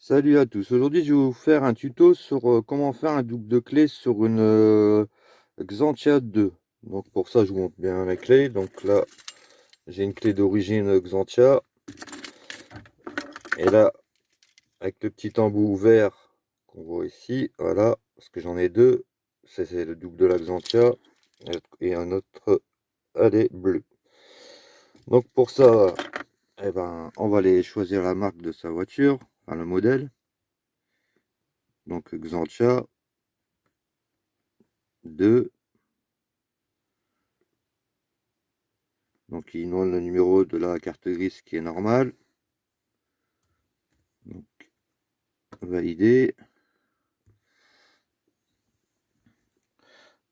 Salut à tous, aujourd'hui je vais vous faire un tuto sur comment faire un double de clé sur une Xantia 2. Donc pour ça je vous montre bien la clé. Donc là j'ai une clé d'origine Xantia. Et là avec le petit embout ouvert qu'on voit ici, voilà, parce que j'en ai deux. C'est le double de la Xantia et un autre elle est bleue. Donc pour ça, eh ben, on va aller choisir la marque de sa voiture, enfin le modèle. Donc Xantia 2. Donc il demande le numéro de la carte grise qui est normal. Donc valider.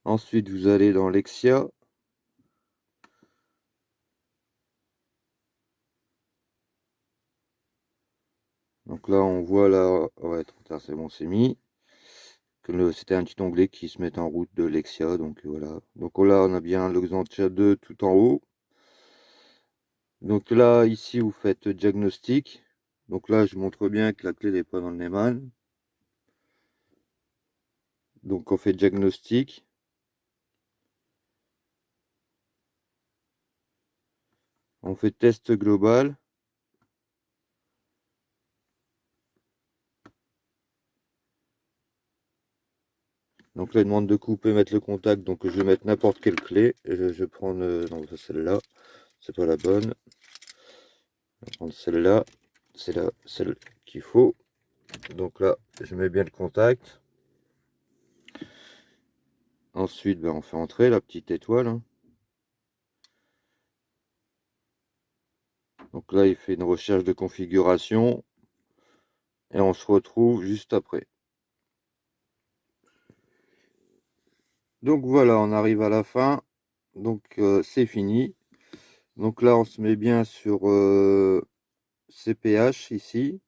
Ensuite vous allez dans Lexia. Donc là on voit là, ouais, trop tard, c'est bon, c'est mis. C'était un petit onglet qui se met en route de Lexia. Donc voilà. Donc là on a bien le Xantia 2 tout en haut. Donc là ici vous faites diagnostic. Donc là je montre bien que la clé n'est pas dans le Neumann. Donc on fait diagnostic. On fait test global. Donc là, il demande de couper, mettre le contact. Donc je vais mettre n'importe quelle clé. Je vais prendre non, celle-là. C'est pas la bonne. Je vais prendre celle-là. C'est celle qu'il faut. Donc là, je mets bien le contact. Ensuite, ben, on fait entrer la petite étoile, hein. Donc là, il fait une recherche de configuration. Et on se retrouve juste après. Donc voilà, on arrive à la fin. Donc c'est fini. Donc là, on se met bien sur CPH ici.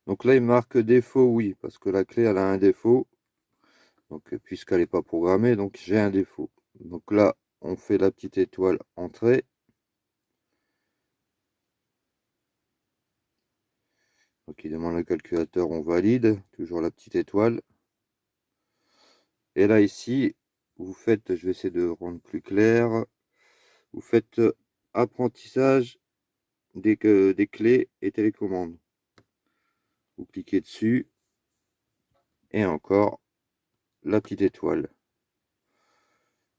Donc là, il marque défaut, oui, parce que la clé, elle a un défaut. Donc, puisqu'elle n'est pas programmée, donc j'ai un défaut. Donc là, on fait la petite étoile entrée. Donc, il demande le calculateur, on valide. Toujours la petite étoile. Et là, ici, vous faites, je vais essayer de rendre plus clair. Vous faites apprentissage des clés et télécommandes. Vous cliquez dessus. Et encore la petite étoile.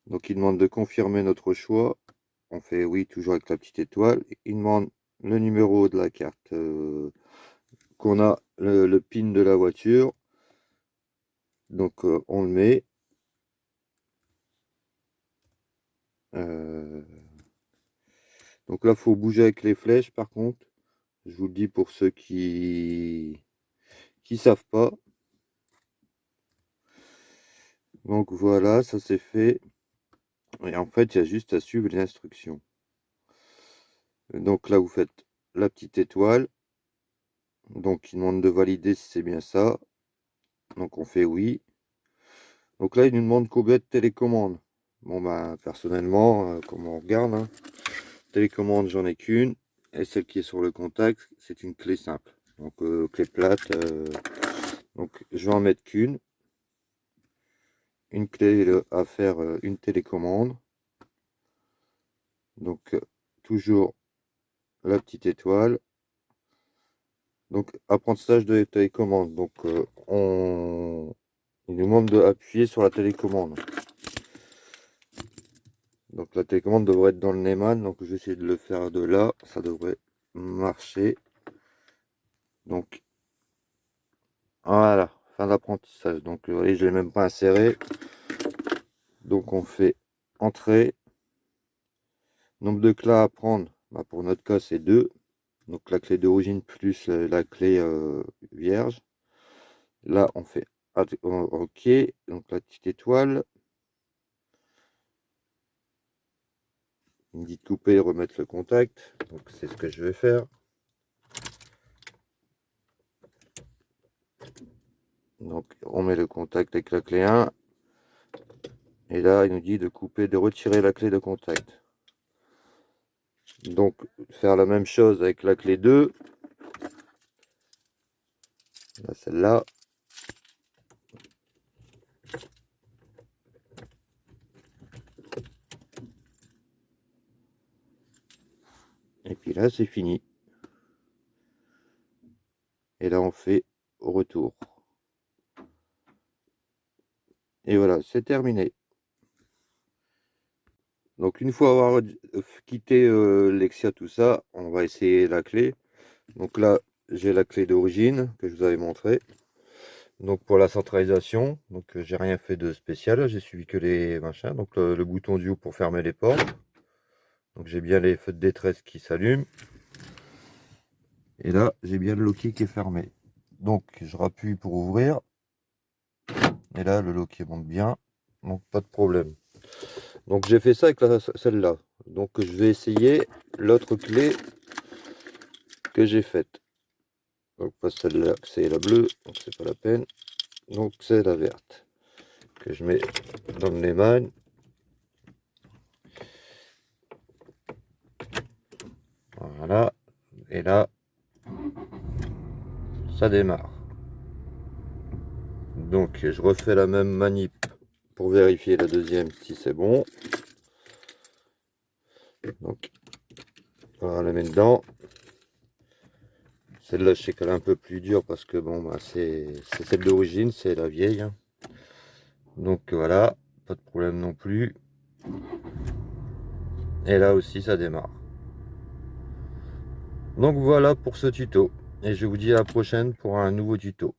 Donc, il demande de confirmer notre choix. On fait oui, toujours avec la petite étoile. Il demande le numéro de la carte qu'on a, le PIN de la voiture. Donc, on le met. Donc là, il faut bouger avec les flèches, par contre. Je vous le dis pour ceux qui savent pas. Donc voilà, ça c'est fait. Et en fait, il y a juste à suivre les instructions. Donc là, vous faites la petite étoile. Donc, il demande de valider si c'est bien ça. Donc, on fait oui. Donc là, il nous demande combien de télécommandes. Bon, ben, personnellement, comme on regarde, hein, télécommande, j'en ai qu'une. Et celle qui est sur le contact, c'est une clé simple. Donc, clé plate. Donc, je vais en mettre qu'une. Une clé à faire une télécommande. Donc, toujours la petite étoile. Donc, apprentissage de télécommande. Donc, il nous demande d'appuyer sur la télécommande. Donc, la télécommande devrait être dans le Neumann. Donc, je vais essayer de le faire de là. Ça devrait marcher. Donc, voilà. Fin d'apprentissage. Donc, vous voyez, je ne l'ai même pas inséré. Donc, on fait entrée. Nombre de clés à prendre. Bah, pour notre cas, c'est 2. Donc, la clé d'origine plus la clé vierge. Là, on fait OK. Donc, la petite étoile. Il me dit de couper et remettre le contact. Donc, c'est ce que je vais faire. Donc, on met le contact avec la clé 1. Et là, il nous dit de couper, de retirer la clé de contact. Donc, faire la même chose avec la clé 2. Voilà celle-là. Et puis là, c'est fini. Et là, on fait au retour. Et voilà, c'est terminé. Donc une fois avoir quitté Lexia, tout ça, on va essayer la clé. Donc là, j'ai la clé d'origine que je vous avais montré. Donc pour la centralisation, donc j'ai rien fait de spécial, j'ai suivi que les machins. Donc le bouton du haut pour fermer les portes. Donc j'ai bien les feux de détresse qui s'allument. Et là, j'ai bien le loquet qui est fermé. Donc je rappuie pour ouvrir. Et là, le loquet monte bien. Donc pas de problème. Donc j'ai fait ça avec celle-là. Donc je vais essayer l'autre clé que j'ai faite. Donc pas celle-là, c'est la bleue, donc c'est pas la peine. Donc c'est la verte que je mets dans le Neumann. Voilà. Et là, ça démarre. Donc je refais la même manip pour vérifier la deuxième si c'est bon. Donc on va la mettre dedans. Celle-là, je sais qu'elle est un peu plus dure parce que bon, bah, c'est celle d'origine, c'est la vieille. Donc voilà, pas de problème non plus. Et là aussi, ça démarre. Donc voilà pour ce tuto. Et je vous dis à la prochaine pour un nouveau tuto.